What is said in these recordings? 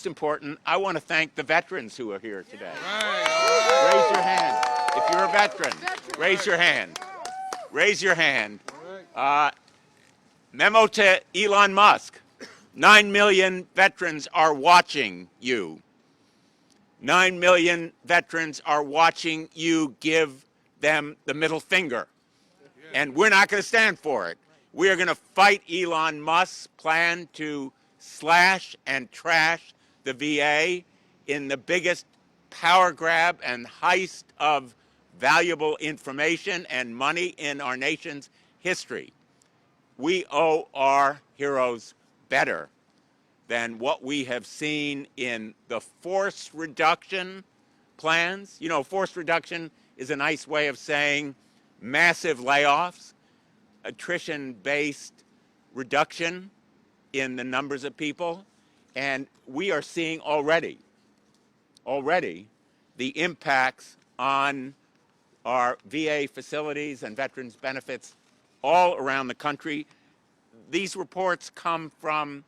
important, I want to thank the veterans who are here today. Right. Raise your hand. If you're a veteran, raise your hand. Raise your hand. Memo to Elon Musk. 9 million veterans are watching you. 9 million veterans are watching you give them the middle finger. And we're not going to stand for it. We are going to fight Elon Musk's plan to slash and trash the VA in the biggest power grab and heist of valuable information and money in our nation's history. We owe our heroes better than what we have seen in the force reduction plans. You know, force reduction is a nice way of saying massive layoffs, attrition-based reduction in the numbers of people. And we are seeing already the impacts on our VA facilities and veterans benefits all around the country. These reports come from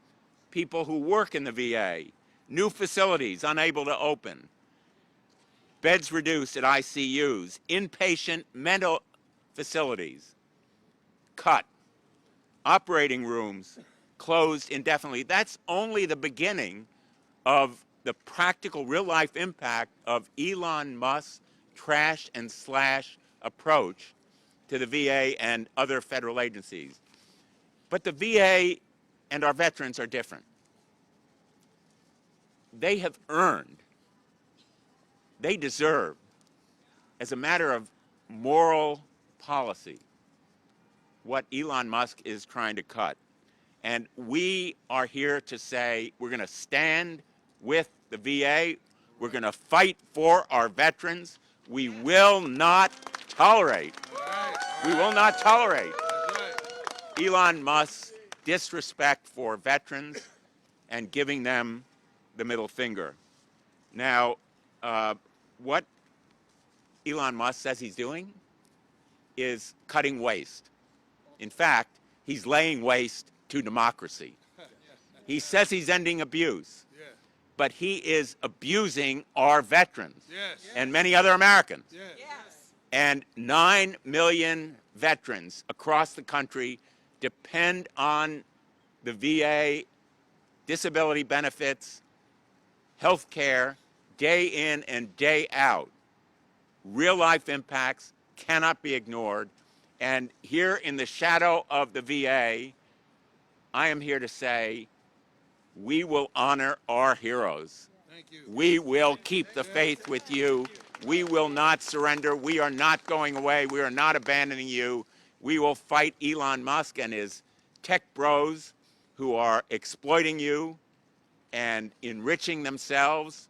people who work in the VA, new facilities unable to open, beds reduced at ICUs, inpatient mental facilities cut, operating rooms closed indefinitely. That's only the beginning of the practical real-life impact of Elon Musk's trash and slash approach to the VA and other federal agencies. But the VA and our veterans are different. They have earned, they deserve, as a matter of moral policy, what Elon Musk is trying to cut. And we are here to say we're going to stand with the VA. We're going to fight for our veterans. We will not tolerate, Elon Musk's disrespect for veterans and giving them the middle finger. Now, what Elon Musk says he's doing is cutting waste. In fact, he's laying waste to democracy. He says he's ending abuse, but he is abusing our veterans and many other Americans. And 9 million veterans across the country depend on the VA disability benefits, health care, day in and day out. Real life impacts cannot be ignored. And here in the shadow of the VA, I am here to say we will honor our heroes. We will keep the faith with you. We will not surrender. We are not going away. We are not abandoning you. We will fight Elon Musk and his tech bros who are exploiting you and enriching themselves,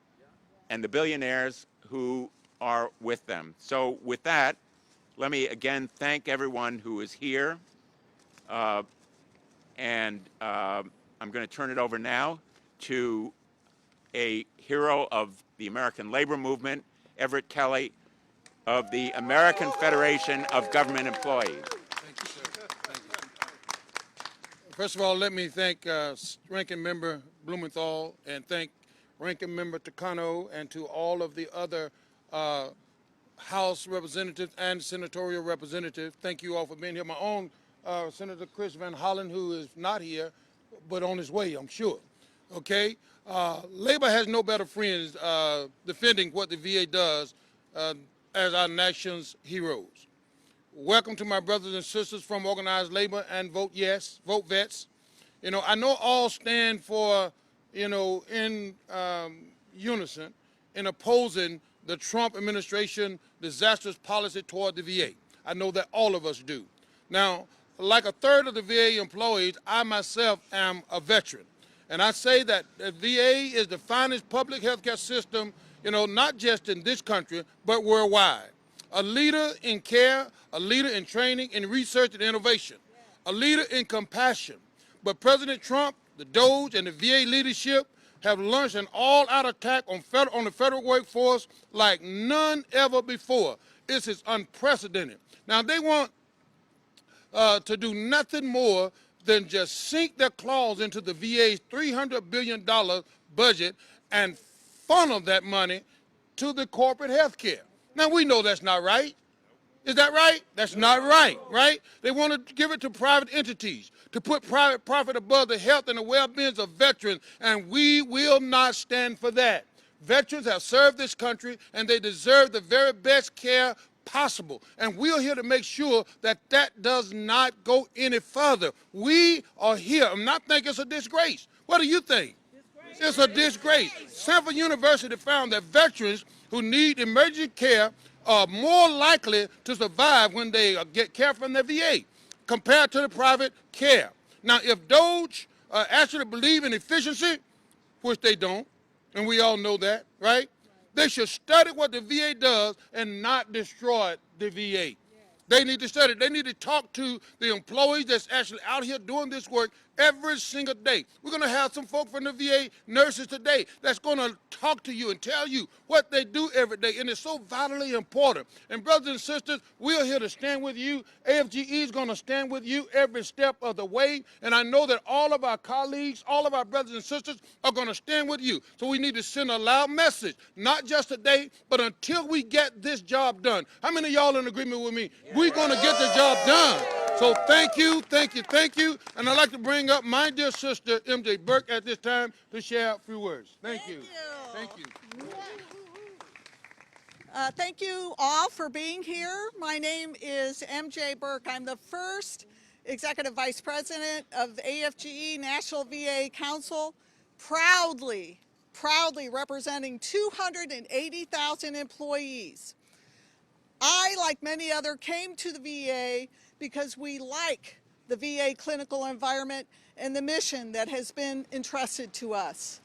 and the billionaires who are with them. So with that, let me again thank everyone who is here. And I'm going to turn it over now to a hero of the American labor movement, Everett Kelly, of the American Federation of Government Employees. Thank you, sir. Thank you. First of all, let me thank Ranking Member Blumenthal and thank Ranking Member Takano and to all of the other House representatives and senatorial representatives. Thank you all for being here. My own Senator Chris Van Hollen, who is not here, but on his way, I'm sure. Okay? Labor has no better friends defending what the VA does as our nation's heroes. Welcome to my brothers and sisters from organized labor and vote yes, vote vets. You know, I know all stand for, in unison in opposing the Trump administration disastrous policy toward the VA. I know that all of us do. Now, like a third of the VA employees, I myself am a veteran. And I say that the VA is the finest public health care system, not just in this country, but worldwide. A leader in care, a leader in training, in research and innovation, a leader in compassion. But President Trump, the DOJ, and the VA leadership have launched an all-out attack on the federal workforce like none ever before. This is unprecedented. Now, they want to do nothing more than just sink their claws into the VA's $300 billion budget and funnel that money to the corporate health care. Now, we know that's not right. Is that right? That's not right, right? They want to give it to private entities, to put private profit above the health and the well-being of veterans, and we will not stand for that. Veterans have served this country, and they deserve the very best care possible. And we're here to make sure that that does not go any further. We are here. I'm not thinking it's a disgrace. What do you think? It's a disgrace. Stanford University found that veterans who need emergency care are more likely to survive when they get care from the VA compared to the private care. Now, if Doge actually believe in efficiency, which they don't, and we all know that, right? They should study what the VA does and not destroy the VA. They need to study. They need to talk to the employees that's actually out here doing this work every single day. We're going to have some folk from the VA nurses today that's going to talk to you and tell you what they do every day, and it's so vitally important. And brothers and sisters, we're here to stand with you. AFGE is going to stand with you every step of the way, and I know that all of our colleagues, all of our brothers and sisters are going to stand with you. So we need to send a loud message, not just today, but until we get this job done. How many of y'all in agreement with me? We're going to get the job done. So thank you, thank you, thank you. And I'd like to bring up my dear sister, MJ Burke, at this time to share a few words. Thank you. Thank you. Thank you all for being here. My name is MJ Burke. I'm the first Executive Vice President of the AFGE National VA Council, proudly representing 280,000 employees. I, like many others, came to the VA because we like the VA clinical environment and the mission that has been entrusted to us.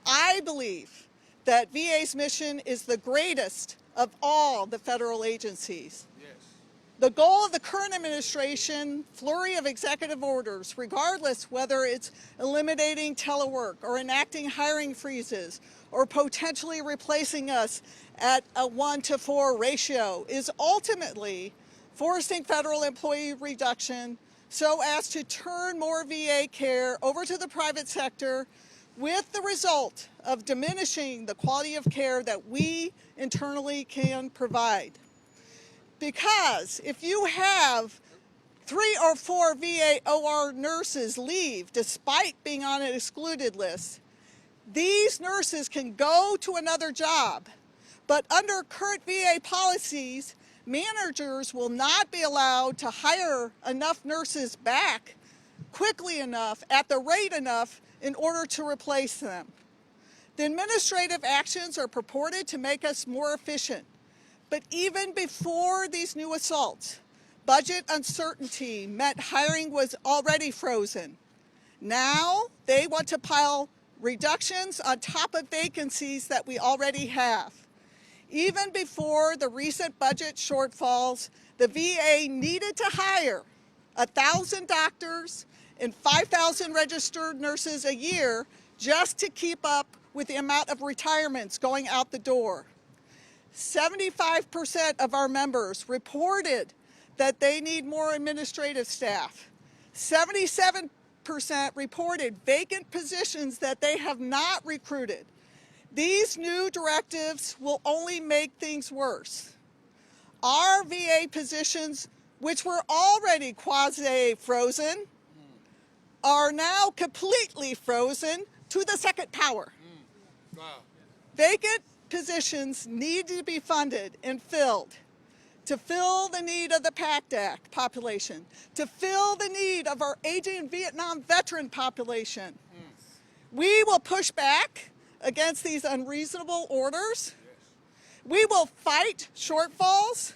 I believe that VA's mission is the greatest of all the federal agencies. Yes. The goal of the current administration, flurry of executive orders, regardless whether it's eliminating telework or enacting hiring freezes or potentially replacing us at a 1-to-4 ratio, is ultimately forcing federal employee reduction so as to turn more VA care over to the private sector, with the result of diminishing the quality of care that we internally can provide. Because if you have 3 or 4 VA OR nurses leave despite being on an excluded list, these nurses can go to another job. But under current VA policies, managers will not be allowed to hire enough nurses back quickly enough, at the rate enough, in order to replace them. The administrative actions are purported to make us more efficient. But even before these new assaults, budget uncertainty meant hiring was already frozen. Now they want to pile reductions on top of vacancies that we already have. Even before the recent budget shortfalls, the VA needed to hire 1,000 doctors and 5,000 registered nurses a year just to keep up with the amount of retirements going out the door. 75% of our members reported that they need more administrative staff. 77% reported vacant positions that they have not recruited. These new directives will only make things worse. Our VA positions, which were already quasi-frozen, are now completely frozen to the second power. Wow. Vacant positions need to be funded and filled to fill the need of the PACT Act population, to fill the need of our aging Vietnam veteran population. We will push back against these unreasonable orders. We will fight shortfalls.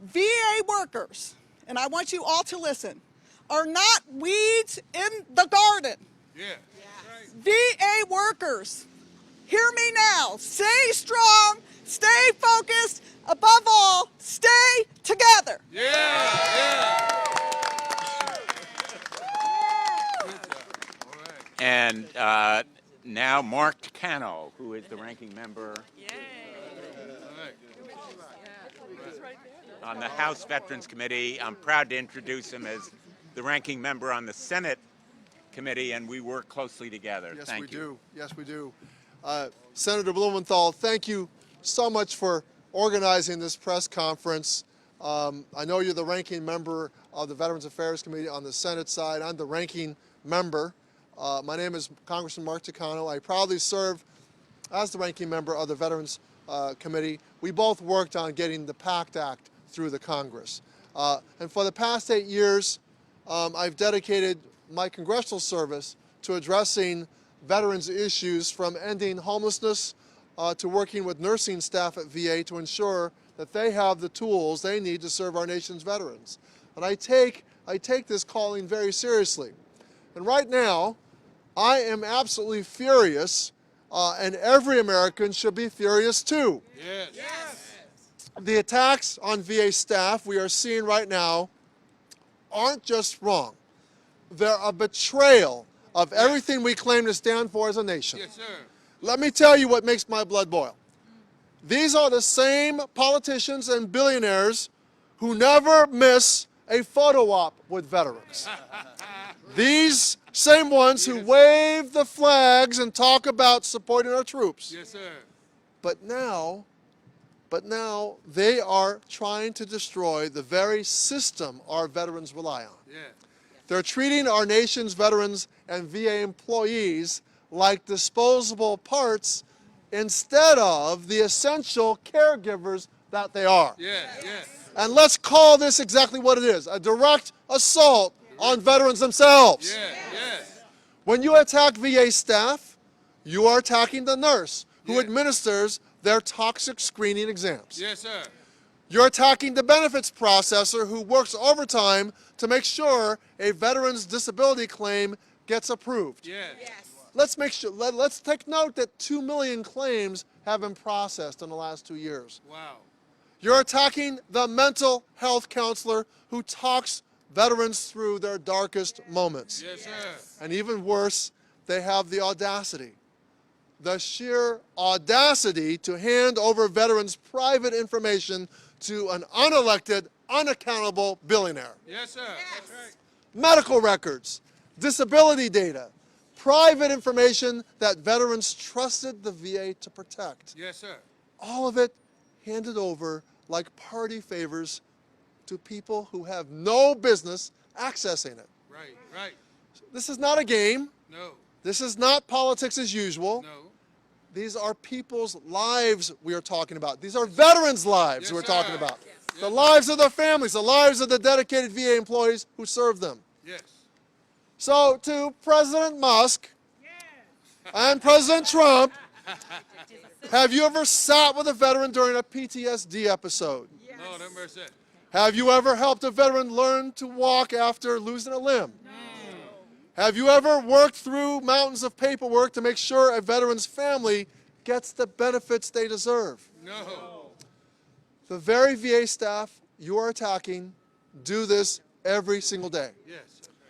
VA workers, and I want you all to listen, are not weeds in the garden. Yeah. VA workers, hear me now, stay strong, stay focused, above all, stay together. And now Mark Takano, who is the ranking member on the House Veterans Committee. I'm proud to introduce him as the ranking member on the Senate committee, and we work closely together. Yes, Thank we you. do. Yes, we do. Senator Blumenthal, thank you so much for organizing this press conference. I know you're the ranking member of the Veterans Affairs Committee on the Senate side. I'm the ranking member. My name is Congressman Mark Takano. I proudly serve as the ranking member of the Veterans Committee. We both worked on getting the PACT Act through the Congress. And for the past 8 years, I've dedicated my congressional service to addressing veterans issues, from ending homelessness to working with nursing staff at VA to ensure that they have the tools they need to serve our nation's veterans. And I take this calling very seriously. And right now, I am absolutely furious, and every American should be furious too. Yes. Yes. The attacks on VA staff we are seeing right now aren't just wrong. They're a betrayal of everything we claim to stand for as a nation. Yes, sir. Let me tell you what makes my blood boil. These are the same politicians and billionaires who never miss a photo op with veterans. These same ones who wave the flags and talk about supporting our troops. Yes, sir. But now they are trying to destroy the very system our veterans rely on. Yeah. They're treating our nation's veterans and VA employees like disposable parts instead of the essential caregivers that they are. Yes, yes. And let's call this exactly what it is, a direct assault on veterans themselves. Yes, yes. When you attack VA staff, you are attacking the nurse who administers their toxic screening exams. Yes, sir. You're attacking the benefits processor who works overtime to make sure a veteran's disability claim gets approved. Yes. Let's take note that 2 million claims have been processed in the last 2 years. Wow. You're attacking the mental health counselor who talks veterans through their darkest moments. Yes, sir. And even worse, they have the audacity, the sheer audacity to hand over veterans' private information to an unelected, unaccountable billionaire. Yes, sir. That's right. Medical records, disability data, private information that veterans trusted the VA to protect. Yes, sir. All of it handed over like party favors to people who have no business accessing it. Right, right. This is not a game. No, This is not politics as usual. no. These are people's lives we are talking about. These are veterans' lives Yes, we're sir. talking about. Yes. The lives of their families, the lives of the dedicated VA employees who serve them. Yes. So to President Musk and President Trump, have you ever sat with a veteran during a PTSD episode? Lord have mercy. Have you ever helped a veteran learn to walk after losing a limb? No. Have you ever worked through mountains of paperwork to make sure a veteran's family gets the benefits they deserve? No. The very VA staff you are attacking do this every single day. Yes.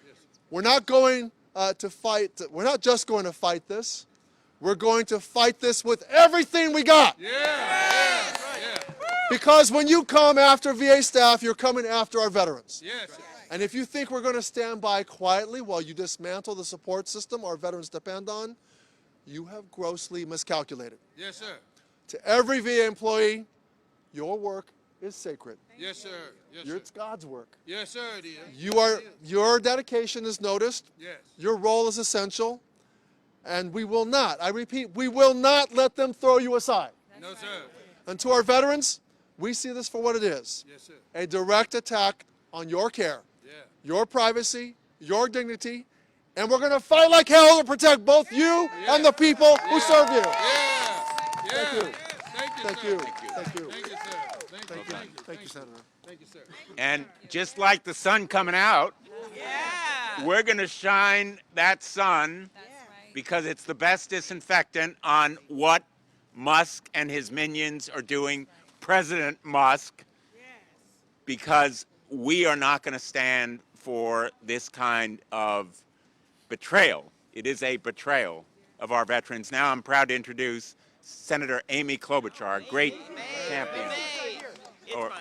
Yes. We're not going to fight. We're not just going to fight this. We're going to fight this with everything we got. Yeah. Yeah. Yeah. Because when you come after VA staff, you're coming after our veterans. Yes. And if you think we're going to stand by quietly while you dismantle the support system our veterans depend on, you have grossly miscalculated. Yes, sir. To every VA employee, your work is sacred. Yes, sir. Yes, sir. It's God's work. Yes, sir, it is. Your dedication is noticed. Yes. Your role is essential. And we will not, I repeat, we will not let them throw you aside. No, sir. And to our veterans, we see this for what it is. Yes, sir. A direct attack on your care, Yeah. your privacy, your dignity, and we're going to fight like hell to protect both you and the people who serve you. Yeah. Yeah. Thank you. Thank you, Thank sir. you. Thank you. Thank you. Thank you, sir. Thank you. Thank you. Thank you, Senator. Thank you, sir. And just like the sun coming out, we're going to shine that sun because it's the best disinfectant on what Musk and his minions are doing. President Musk, because we are not going to stand for this kind of betrayal. It is a betrayal of our veterans. Now I'm proud to introduce Senator Amy Klobuchar, great champion. Or,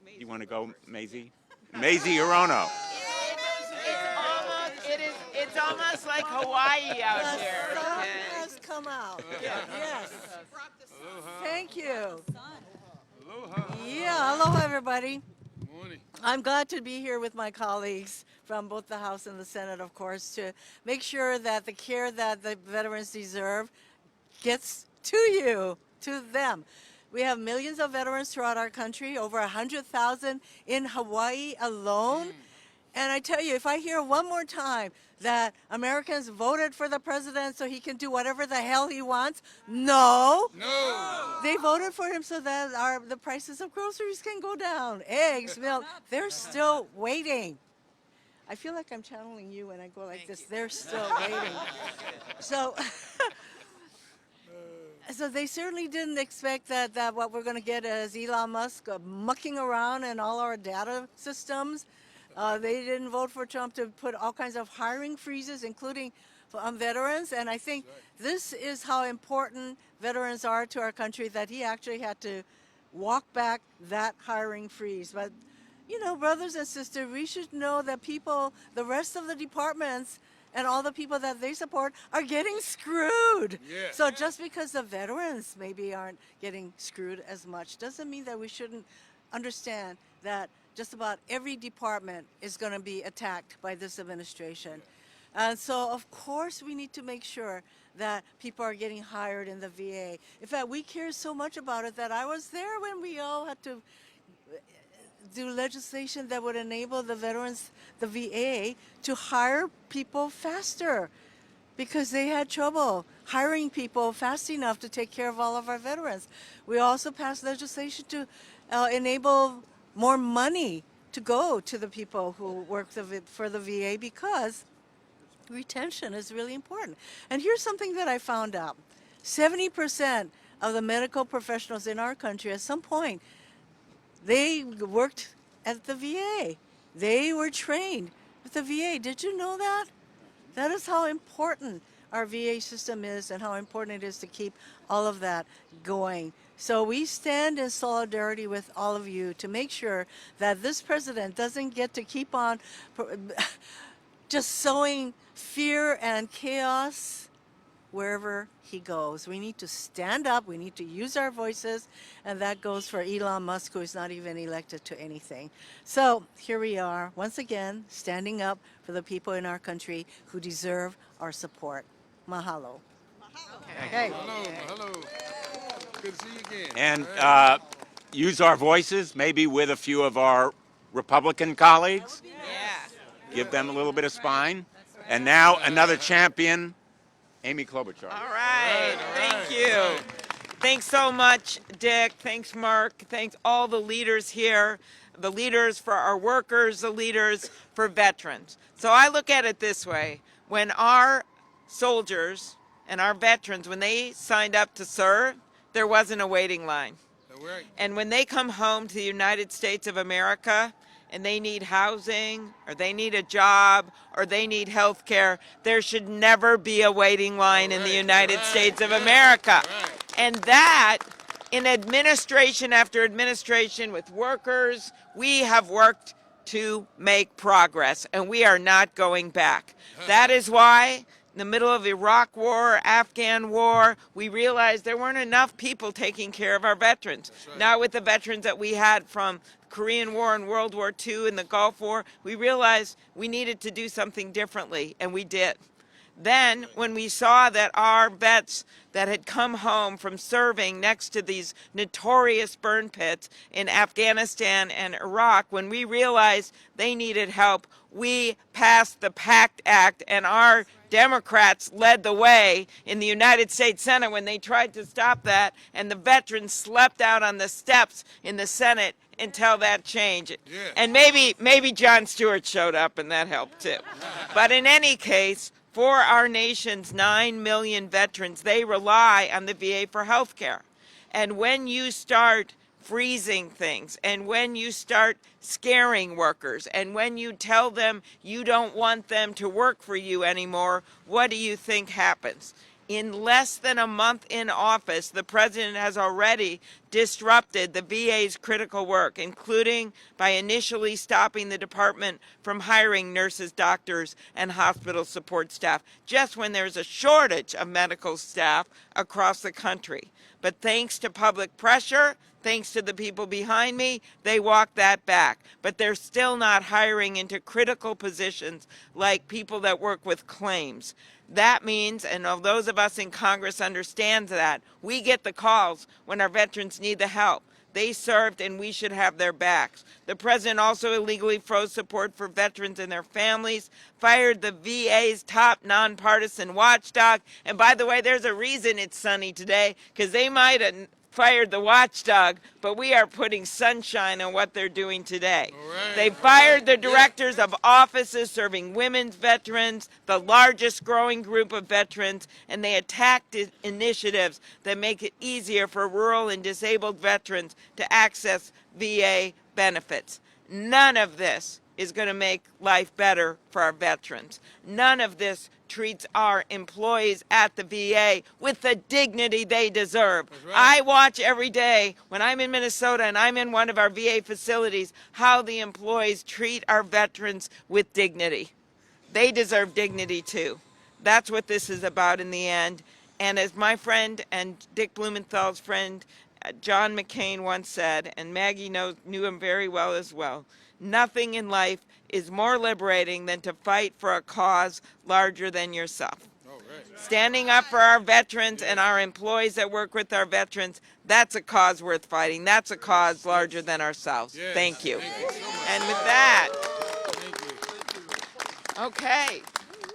you want to go, Maisie? Maisie Hirono. It is almost like Hawaii out The here. sun Okay. has come out. Yes. Thank you. Yeah, aloha everybody. Morning. I'm glad to be here with my colleagues from both the House and the Senate, of course, to make sure that the care that the veterans deserve gets to you, to them. We have millions of veterans throughout our country, over 100,000 in Hawaii alone. And I tell you, if I hear one more time that Americans voted for the president so he can do whatever the hell he wants, no. No. They voted for him so that the prices of groceries can go down. Eggs, milk, they're still waiting. I feel like I'm channeling you when I go like this. They're still waiting. So, so they certainly didn't expect that what we're going to get is Elon Musk mucking around in all our data systems. They didn't vote for Trump to put all kinds of hiring freezes, including veterans. And I think this is how important veterans are to our country, that he actually had to walk back that hiring freeze. But, you know, brothers and sisters, we should know that people, the rest of the departments, and all the people that they support are getting screwed. Yes. So just because the veterans maybe aren't getting screwed as much doesn't mean that we shouldn't understand that just about every department is going to be attacked by this administration. And so, of course, we need to make sure that people are getting hired in the VA. In fact, we care so much about it that I was there when we all had to do legislation that would enable the veterans, the VA, to hire people faster because they had trouble hiring people fast enough to take care of all of our veterans. We also passed legislation to enable more money to go to the people who work for the VA because retention is really important. And here's something that I found out. 70% of the medical professionals in our country at some point, they worked at the VA. They were trained with the VA. Did you know that? That is how important our VA system is and how important it is to keep all of that going. So we stand in solidarity with all of you to make sure that this president doesn't get to keep on just sowing fear and chaos wherever he goes. We need to stand up, we need to use our voices, and that goes for Elon Musk, who is not even elected to anything. So here we are, once again, standing up for the people in our country who deserve our support. Mahalo. Okay. Hello. Good to see you again. And use our voices, maybe with a few of our Republican colleagues. Yeah. Give them a little bit of spine. And now another champion, Amy Klobuchar. All right. Thank you. Thanks so much, Dick. Thanks, Mark. Thanks all the leaders here, the leaders for our workers, the leaders for veterans. So I look at it this way. When our soldiers and our veterans, when they signed up to serve, there wasn't a waiting line. Right. And when they come home to the United States of America and they need housing or they need a job or they need health care, there should never be a waiting line in the United States of America. And that, in administration after administration with workers, we have worked to make progress, and we are not going back. That is why in the middle of the Iraq War, Afghan War, we realized there weren't enough people taking care of our veterans. Now with the veterans that we had from the Korean War and World War II and the Gulf War, we realized we needed to do something differently, and we did. Then, when we saw that our vets that had come home from serving next to these notorious burn pits in Afghanistan and Iraq, when we realized they needed help, we passed the PACT Act, and our Democrats led the way in the United States Senate when they tried to stop that, and the veterans slept out on the steps in the Senate until that changed. Yeah. And maybe Jon Stewart showed up, and that helped too. But in any case, for our nation's 9 million veterans, they rely on the VA for health care. And when you start freezing things, and when you start scaring workers, and when you tell them you don't want them to work for you anymore, what do you think happens? In less than a month in office, the president has already disrupted the VA's critical work, including by initially stopping the department from hiring nurses, doctors, and hospital support staff, just when there's a shortage of medical staff across the country. But thanks to public pressure, thanks to the people behind me, they walked that back. But they're still not hiring into critical positions like people that work with claims. That means, and those of us in Congress understand that, we get the calls when our veterans need the help. They served and we should have their backs. The president also illegally froze support for veterans and their families, fired the VA's top nonpartisan watchdog. And by the way, there's a reason it's sunny today, because they might have fired the watchdog, but we are putting sunshine on what they're doing today. They fired the directors of offices serving women's veterans, the largest growing group of veterans, and they attacked initiatives that make it easier for rural and disabled veterans to access VA benefits. None of this is going to make life better for our veterans. None of this treats our employees at the VA with the dignity they deserve. Right. I watch every day when I'm in Minnesota and I'm in one of our VA facilities how the employees treat our veterans with dignity. They deserve dignity too. That's what this is about in the end. And as my friend and Dick Blumenthal's friend John McCain once said, and Maggie knew him very well as well, nothing in life is more liberating than to fight for a cause larger than yourself. Standing up for our veterans and our employees that work with our veterans, that's a cause worth fighting. That's a cause larger than ourselves. Yes. Thank you. Thank you so much. And with that, Thank you. okay,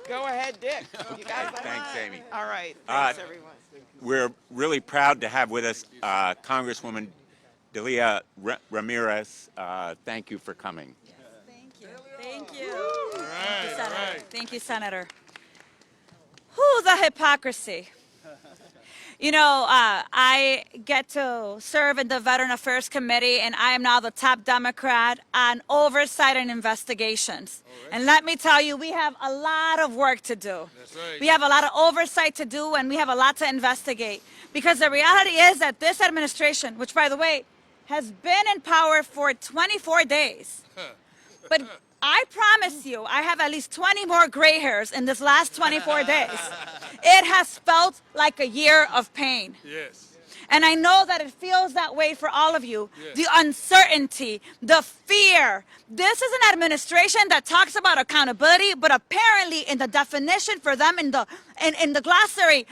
go ahead, Dick. You guys Thanks, Amy. All right. Thanks, everyone. We're really proud to have with us Congresswoman Delia Ramirez. Thank you for coming. Thank you. All right, all right. Thank you, Senator. Whew, the hypocrisy. You know, I get to serve in the Veteran Affairs Committee, and I am now the top Democrat on oversight and investigations. And let me tell you, we have a lot of work to do. That's right. We have a lot of oversight to do, and we have a lot to investigate. Because the reality is that this administration, which, by the way, has been in power for 24 days, but I promise you, I have at least 20 more gray hairs in this last 24 days. It has felt like a year of pain. Yes. And I know that it feels that way for all of you. Yes. The uncertainty, the fear. This is an administration that talks about accountability, but apparently in the definition for them in the glossary,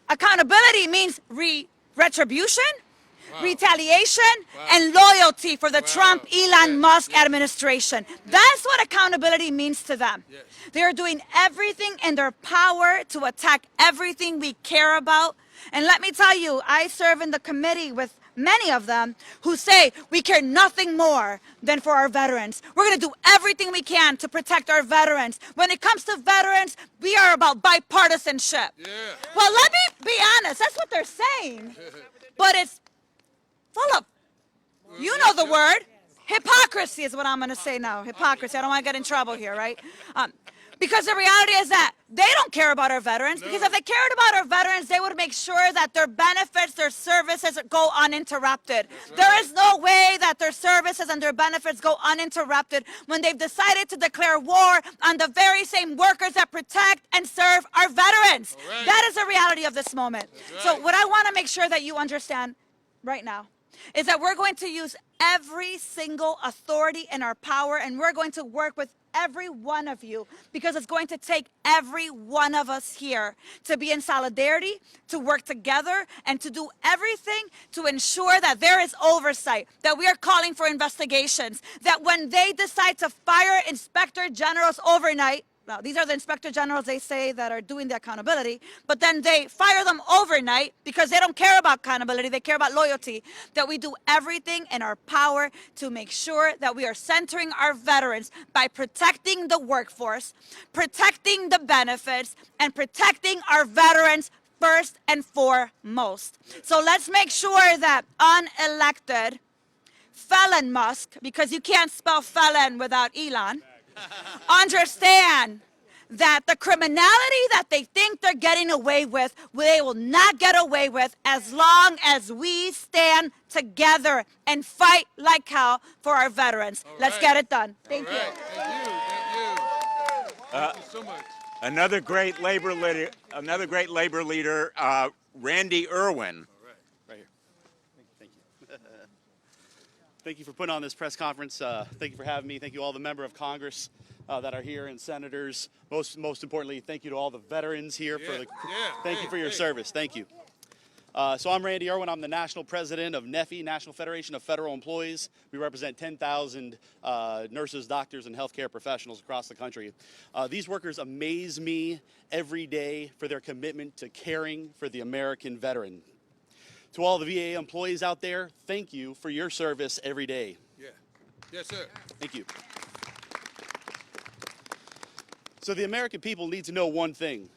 accountability means retribution, retaliation, and loyalty for the Trump, Elon Musk administration. That's what accountability means to them. Yes. They are doing everything in their power to attack everything we care about. And let me tell you, I serve in the committee with many of them who say we care nothing more than for our veterans. We're going to do everything we can to protect our veterans. When it comes to veterans, we are about bipartisanship. Yeah. Well, let me be honest. That's what they're saying. But it's full of, you know the word, hypocrisy is what I'm going to say now. Hypocrisy. I don't want to get in trouble here, right? Because the reality is that they don't care about our veterans. Because if they cared about our veterans, they would make sure that their benefits, their services go uninterrupted. There is no way that their services and their benefits go uninterrupted when they've decided to declare war on the very same workers that protect and serve our veterans. Right. That is the reality of this moment. That's So right. what I want to make sure that you understand right now is that we're going to use every single authority in our power, and we're going to work with every one of you, because it's going to take every one of us here to be in solidarity, to work together, and to do everything to ensure that there is oversight, that we are calling for investigations, that when they decide to fire inspector generals overnight, now, these are the inspector generals, they say, that are doing the accountability, but then they fire them overnight because they don't care about accountability, they care about loyalty, that we do everything in our power to make sure that we are centering our veterans by protecting the workforce, protecting the benefits, and protecting our veterans first and foremost. So let's make sure that unelected felon Musk, because you can't spell felon without Elon, understand that the criminality that they think they're getting away with, they will not get away with as long as we stand together and fight like hell for our veterans. Let's get it done. Thank you. Thank you. Thank you so much. Another great labor leader, Randy Irwin. Right here. Thank you. Thank you for putting on this press conference. Thank you for having me. Thank you all the member of Congress that are here and senators. Most importantly, thank you to all the veterans here thank you for your service. Thank you. So I'm Randy Irwin. I'm the national president of NEFI, National Federation of Federal Employees. We represent 10,000 nurses, doctors, and healthcare professionals across the country. These workers amaze me every day for their commitment to caring for the American veteran. To all the VA employees out there, thank you for your service every day. Yeah. Yes, sir. Thank you. So the American people need to know one thing.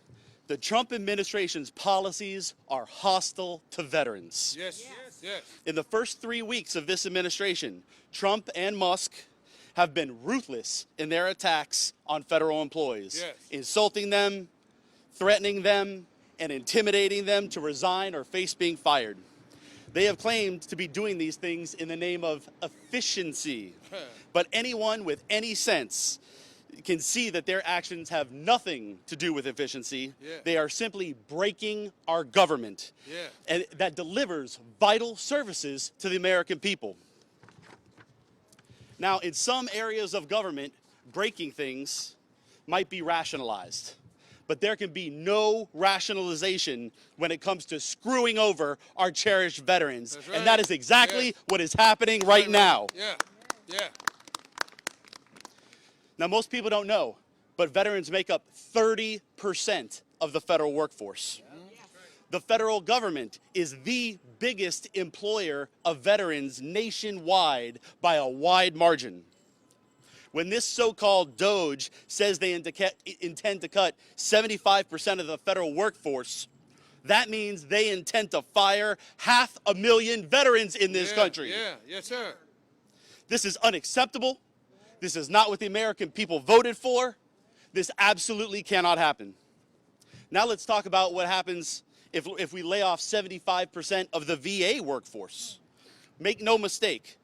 The Trump administration's policies are hostile to veterans. Yes. Yes. In the first 3 weeks of this administration, Trump and Musk have been ruthless in their attacks on federal employees, Yes. insulting them, threatening them, and intimidating them to resign or face being fired. They have claimed to be doing these things in the name of efficiency, but anyone with any sense can see that their actions have nothing to do with efficiency. Yeah. They are simply breaking our government, and that delivers vital services to the American people. Now, in some areas of government, breaking things might be rationalized, but there can be no rationalization when it comes to screwing over our cherished veterans. That's right. And that is exactly what is happening right now. Yeah. Yeah. Now, most people don't know, but veterans make up 30% of the federal workforce. The federal government is the biggest employer of veterans nationwide by a wide margin. When this so-called DOJ says they intend to cut 75% of the federal workforce, that means they intend to fire 500,000 veterans in this country. Yeah. Yes, sir. This is unacceptable. This is not what the American people voted for. This absolutely cannot happen. Now let's talk about what happens if we lay off 75% of the VA workforce. Make no mistake,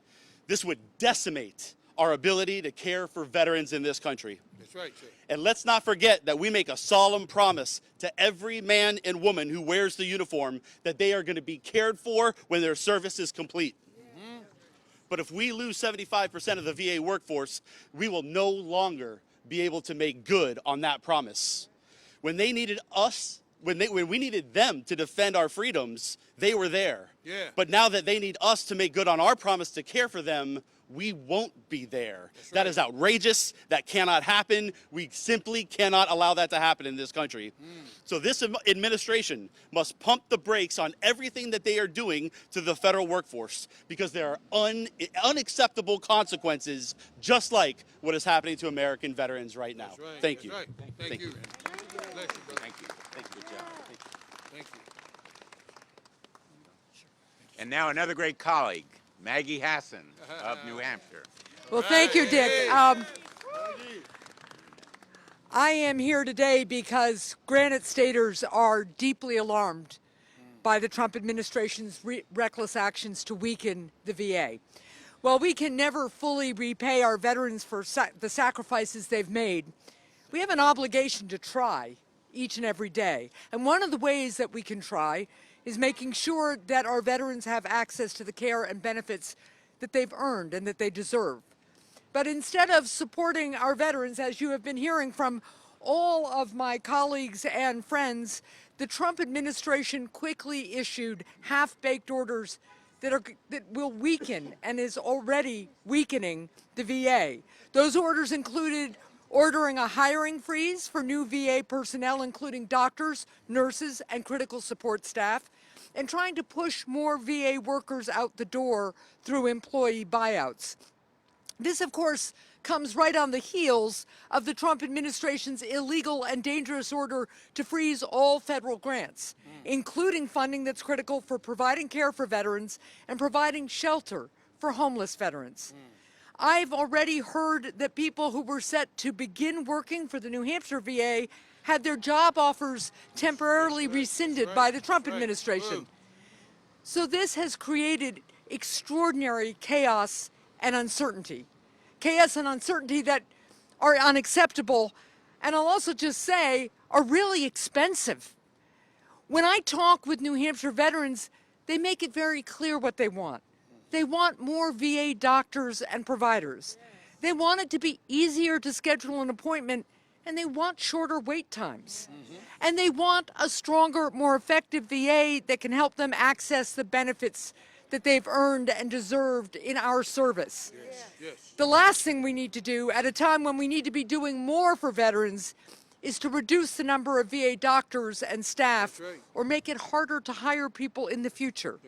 this would decimate our ability to care for veterans in this country. That's right, sir. And let's not forget that we make a solemn promise to every man and woman who wears the uniform that they are going to be cared for when their service is complete. But if we lose 75% of the VA workforce, we will no longer be able to make good on that promise. When they needed us, when we needed them to defend our freedoms, they were there. Yeah. But now that they need us to make good on our promise to care for them, we won't be there. That's That right. is outrageous. That cannot happen. We simply cannot allow that to happen in this country. So this administration must pump the brakes on everything that they are doing to the federal workforce, because there are unacceptable consequences, just like what is happening to American veterans right now. That's right. Thank That's you. right. Thank you. Bless you, brother. Thank you. Thank you. Good job. Thank you. Thank you. And now another great colleague, Maggie Hassan of New Hampshire. Well, thank you, Dick. I am here today because Granite Staters are deeply alarmed by the Trump administration's reckless actions to weaken the VA. While we can never fully repay our veterans for the sacrifices they've made, we have an obligation to try each and every day. And one of the ways that we can try is making sure that our veterans have access to the care and benefits that they've earned and that they deserve. But instead of supporting our veterans, as you have been hearing from all of my colleagues and friends, the Trump administration quickly issued half-baked orders that will weaken and is already weakening the VA. Those orders included ordering a hiring freeze for new VA personnel, including doctors, nurses, and critical support staff, and trying to push more VA workers out the door through employee buyouts. This, of course, comes right on the heels of the Trump administration's illegal and dangerous order to freeze all federal grants, including funding that's critical for providing care for veterans and providing shelter for homeless veterans. I've already heard that people who were set to begin working for the New Hampshire VA had their job offers temporarily rescinded by the Trump administration. So this has created extraordinary chaos and uncertainty. Chaos and uncertainty that are unacceptable, and I'll also just say are really expensive. When I talk with New Hampshire veterans, they make it very clear what they want. They want more VA doctors and providers. They want it to be easier to schedule an appointment, and they want shorter wait times. And they want a stronger, more effective VA that can help them access the benefits that they've earned and deserved in our service. The last thing we need to do at a time when we need to be doing more for veterans is to reduce the number of VA doctors and staff or make it harder to hire people in the future.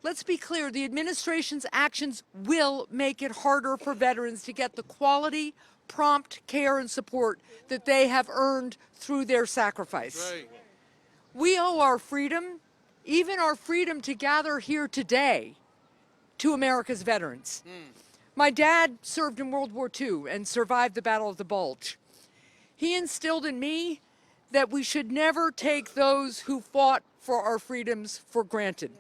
Let's be clear, the administration's actions will make it harder for veterans to get the quality, prompt care and support that they have earned through their sacrifice. We owe our freedom, even our freedom to gather here today, to America's veterans. My dad served in World War II and survived the Battle of the Bulge. He instilled in me that we should never take those who fought for our freedoms for granted.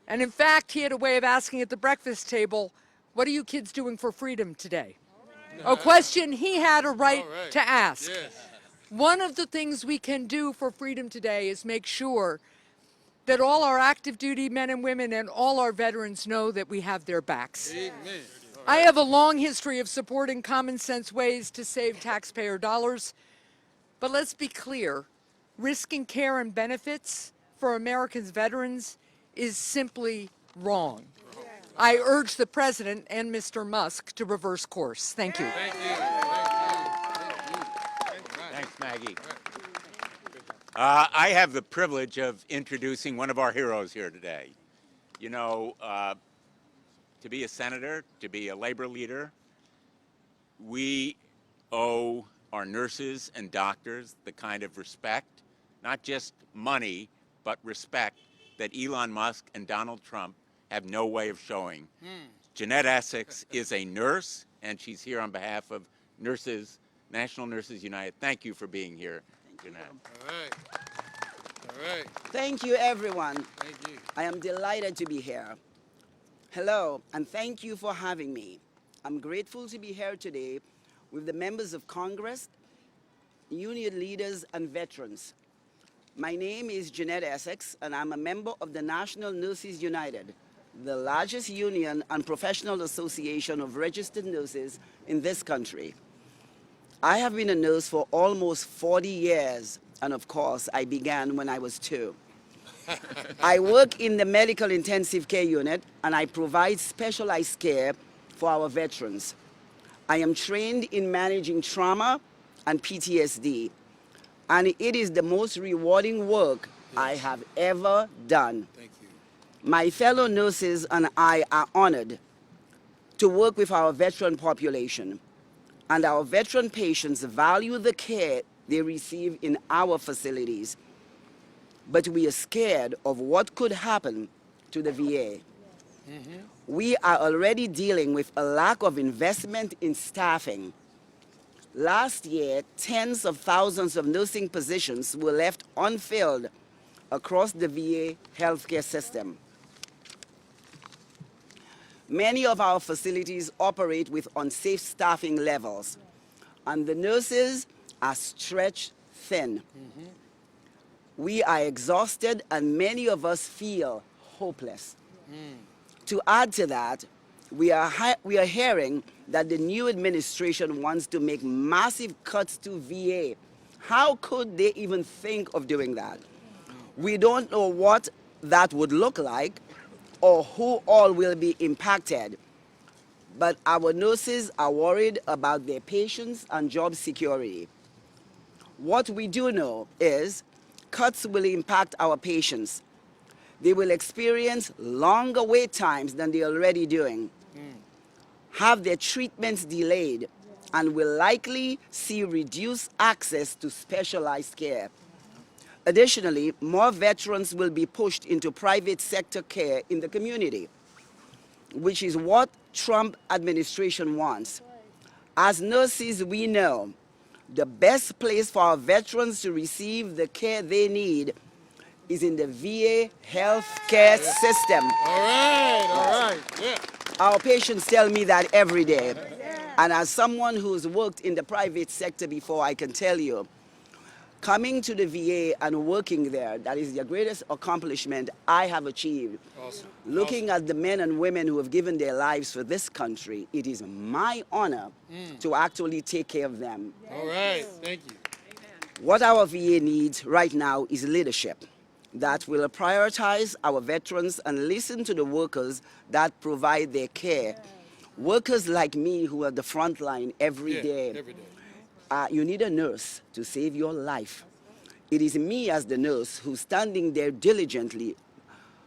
And in fact, he had a way of asking at the breakfast table, what are you kids doing for freedom today? A question he had a right to ask. One of the things we can do for freedom today is make sure that all our active duty men and women and all our veterans know that we have their backs. I have a long history of supporting common sense ways to save taxpayer dollars, but let's be clear, risking care and benefits for Americans' veterans is simply wrong. I urge the President and Mr. Musk to reverse course. Thank you. Thanks, Maggie. I have the privilege of introducing one of our heroes here today. You know, to be a senator, to be a labor leader, we owe our nurses and doctors the kind of respect, not just money, but respect that Elon Musk and Donald Trump have no way of showing. Jeanette Essex is a nurse, and she's here on behalf of Nurses, National Nurses United. Thank you for being here, Jeanette. All right. Thank you, everyone. Thank you. I am delighted to be here. Hello, and thank you for having me. I'm grateful to be here today with the members of Congress, union leaders, and veterans. My name is Jeanette Essex, and I'm a member of the National Nurses United, the largest union and professional association of registered nurses in this country. I have been a nurse for almost 40 years, and of course, I began when I was 2. I work in the medical intensive care unit, and I provide specialized care for our veterans. I am trained in managing trauma and PTSD, and it is the most rewarding work I have ever done. Thank you. My fellow nurses and I are honored to work with our veteran population, and our veteran patients value the care they receive in our facilities. But we are scared of what could happen to the VA. We are already dealing with a lack of investment in staffing. Last year, tens of thousands of nursing positions were left unfilled across the VA healthcare system. Many of our facilities operate with unsafe staffing levels, and the nurses are stretched thin. We are exhausted, and many of us feel hopeless. To add to that, we are hearing that the new administration wants to make massive cuts to VA. How could they even think of doing that? We don't know what that would look like or who all will be impacted, but our nurses are worried about their patients and job security. What we do know is cuts will impact our patients. They will experience longer wait times than they're already doing, have their treatments delayed, and will likely see reduced access to specialized care. Additionally, more veterans will be pushed into private sector care in the community. which is what Trump administration wants. As nurses, we know the best place for our veterans to receive the care they need is in the VA healthcare system. All right, yeah. Our patients tell me that every day. And as someone who's worked in the private sector before, I can tell you, coming to the VA and working there, that is the greatest accomplishment I have achieved. Awesome. Looking at the men and women who have given their lives for this country, it is my honor to actually take care of them. All right, thank you. What our VA needs right now is leadership that will prioritize our veterans and listen to the workers that provide their care. Workers like me who are the front line every day. Every day. You need a nurse to save your life. It is me as the nurse who's standing there diligently,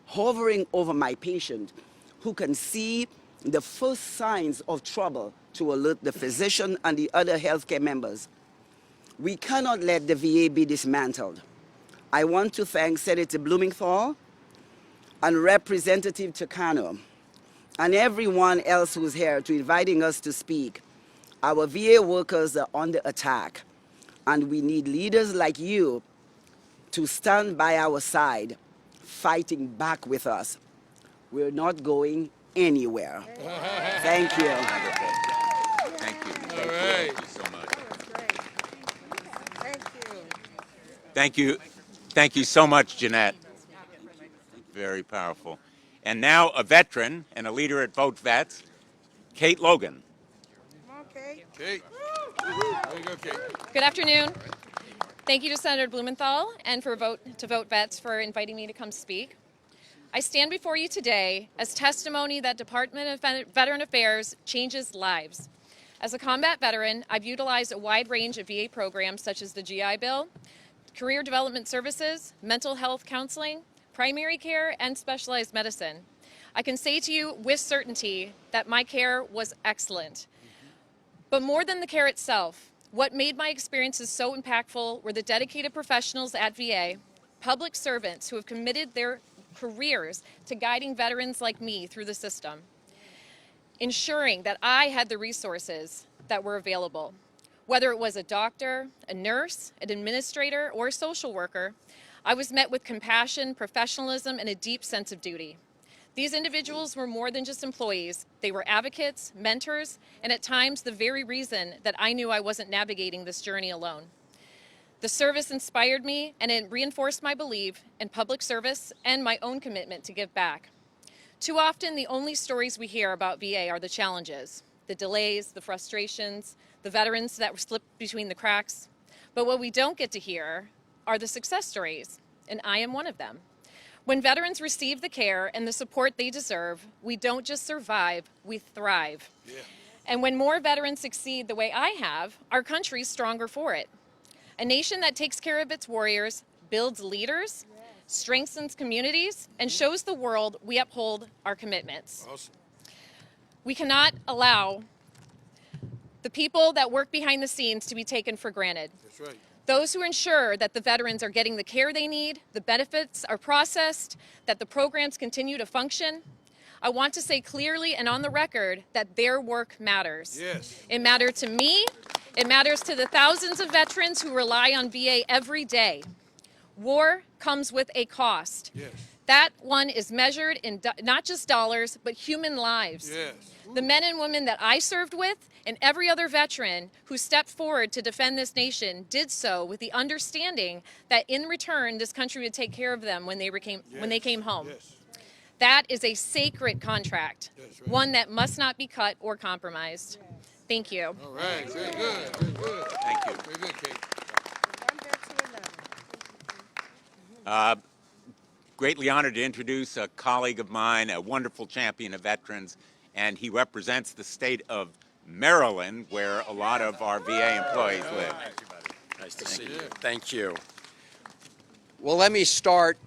hovering over my patient, who can see the first signs of trouble to alert the physician and the other healthcare members. We cannot let the VA be dismantled. I want to thank Senator Blumenthal and Representative Takano and everyone else who's here to inviting us to speak. Our VA workers are under attack, and we need leaders like you to stand by our side, fighting back with us. We're not going anywhere. Thank you. Thank you. All right. Thank you so much. Thank you. Thank you. Thank you so much, Jeanette. Very powerful. And now a veteran and a leader at Vote Vets, Kate Logan. Okay. Kate. There you go, Kate. Good afternoon. Thank you to Senator Blumenthal and for Vote Vets for inviting me to come speak. I stand before you today as testimony that Department of Veteran Affairs changes lives. As a combat veteran, I've utilized a wide range of VA programs such as the GI Bill, career development services, mental health counseling, primary care, and specialized medicine. I can say to you with certainty that my care was excellent. But more than the care itself, what made my experiences so impactful were the dedicated professionals at VA, public servants who have committed their careers to guiding veterans like me through the system, ensuring that I had the resources that were available. Whether it was a doctor, a nurse, an administrator, or a social worker, I was met with compassion, professionalism, and a deep sense of duty. These individuals were more than just employees. They were advocates, mentors, and at times the very reason that I knew I wasn't navigating this journey alone. The service inspired me, and it reinforced my belief in public service and my own commitment to give back. Too often, the only stories we hear about VA are the challenges, the delays, the frustrations, the veterans that were slipped between the cracks. But what we don't get to hear are the success stories, and I am one of them. When veterans receive the care and the support they deserve, we don't just survive, we thrive. Yeah. And when more veterans succeed the way I have, our country's stronger for it. A nation that takes care of its warriors, builds leaders, strengthens communities, and shows the world we uphold our commitments. Awesome. We cannot allow the people that work behind the scenes to be taken for granted. That's right. Those who ensure that the veterans are getting the care they need, the benefits are processed, that the programs continue to function. I want to say clearly and on the record that their work matters. Yes. It matters to me. It matters to the thousands of veterans who rely on VA every day. War comes with a cost. Yes. That one is measured in not just dollars, but human lives. Yes. The men and women that I served with and every other veteran who stepped forward to defend this nation did so with the understanding that in return, this country would take care of them when they came home. Yes. That is a sacred contract, That's right. one that must not be cut or compromised. Thank you. All right. Very good. Very good. Thank you. Very good, Kate. Greatly honored to introduce a colleague of mine, a wonderful champion of veterans, and he represents the state of Maryland, where a lot of our VA employees live. Nice to see you. Thank you. Well, let me start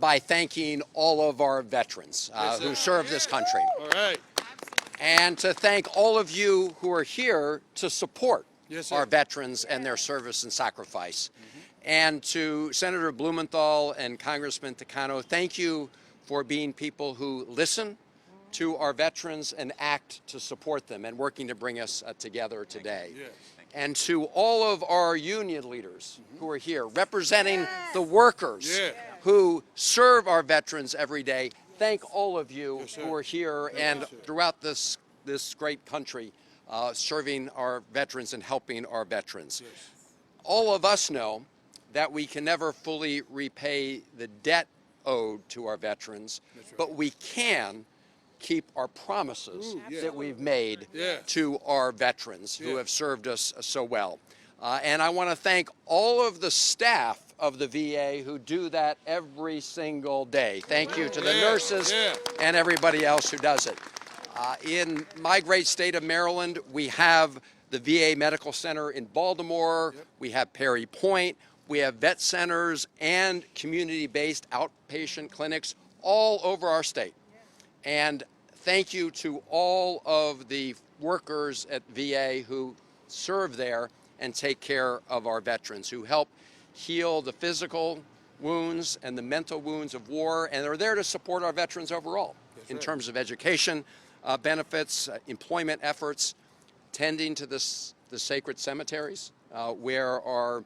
by thanking all of our veterans who serve this country. All right. And to thank all of you who are here to support Yes, sir. our veterans and their service and sacrifice. And to Senator Blumenthal and Congressman Takano, thank you for being people who listen to our veterans and act to support them and working to bring us together today. And to all of our union leaders who are here representing the workers who serve our veterans every day, thank all of you who are here and throughout this great country serving our veterans and helping our veterans. All of us know that we can never fully repay the debt owed to our veterans, but we can keep our promises that we've made to our veterans who have served us so well. And I want to thank all of the staff of the VA who do that every single day. Thank you to the nurses and everybody else who does it. In my great state of Maryland, we have the VA Medical Center in Baltimore, we have Perry Point, we have vet centers and community-based outpatient clinics all over our state. And thank you to all of the workers at VA who serve there and take care of our veterans, who help heal the physical wounds and the mental wounds of war, and are there to support our veterans overall in terms of education, benefits, employment efforts, tending to the sacred cemeteries where our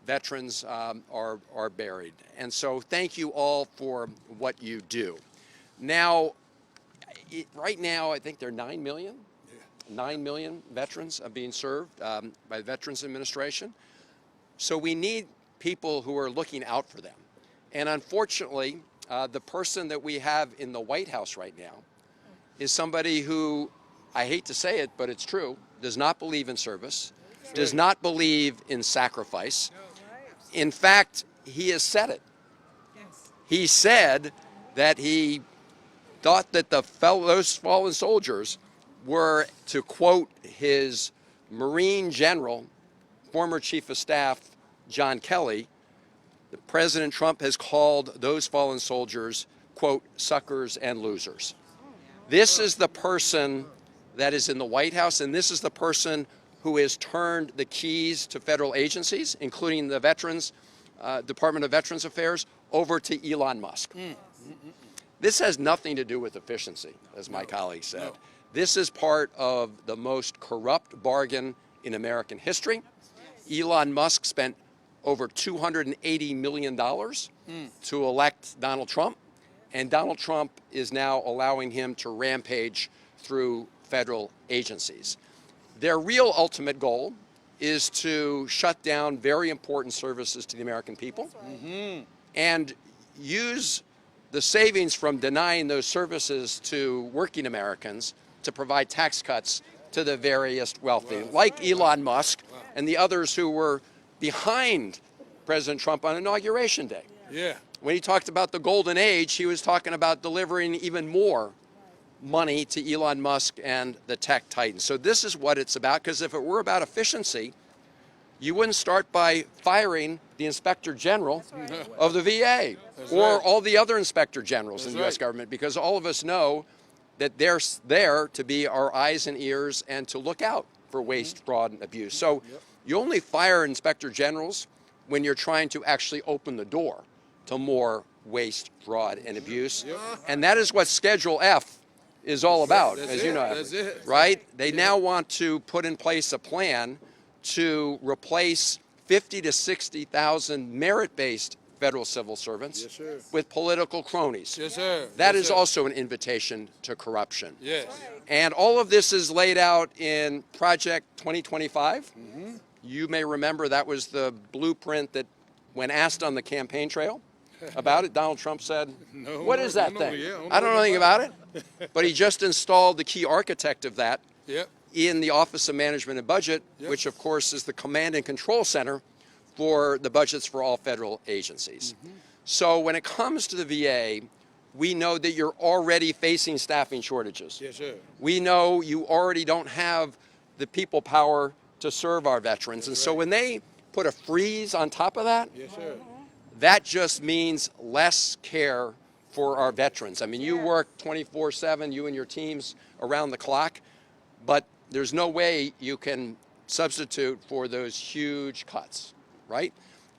veterans are buried. And so thank you all for what you do. Now, right now, I think there are 9 million veterans being served by the Veterans Administration. So we need people who are looking out for them. And unfortunately, the person that we have in the White House right now is somebody who, I hate to say it, but it's true, does not believe in service, does not believe in sacrifice. In fact, he has said it. He said that he thought that those fallen soldiers were, to quote his Marine general, former Chief of Staff John Kelly, that President Trump has called those fallen soldiers, quote, suckers and losers. This is the person that is in the White House, and this is the person who has turned the keys to federal agencies, including the Department of Veterans Affairs, over to Elon Musk. This has nothing to do with efficiency, as my colleague said. This is part of the most corrupt bargain in American history. Elon Musk spent over $280 million to elect Donald Trump, and Donald Trump is now allowing him to rampage through federal agencies. Their real ultimate goal is to shut down very important services to the American people and use the savings from denying those services to working Americans to provide tax cuts to the various wealthy, like Elon Musk and the others who were behind President Trump on Inauguration Day. When he talked about the golden age, he was talking about delivering even more money to Elon Musk and the tech titans. So this is what it's about, because if it were about efficiency, you wouldn't start by firing the Inspector General of the VA or all the other Inspector Generals in the U.S. government, because all of us know that they're there to be our eyes and ears and to look out for waste, fraud, and abuse. So you only fire Inspector Generals when you're trying to actually open the door to more waste, fraud, and abuse. And that is what Schedule F is all about, as you know, right? They now want to put in place a plan to replace 50 to 60,000 merit-based federal civil servants with political cronies. That is also an invitation to corruption. And all of this is laid out in Project 2025. You may remember that was the blueprint that, when asked on the campaign trail about it, Donald Trump said, what is that thing? I don't know anything about it. But he just installed the key architect of that in the Office of Management and Budget, which of course is the command and control center for the budgets for all federal agencies. So when it comes to the VA, we know that you're already facing staffing shortages. We know you already don't have the people power to serve our veterans. And so when they put a freeze on top of that, that just means less care for our veterans. I mean, you work 24/7, you and your teams around the clock, but there's no way you can substitute for those huge cuts, right?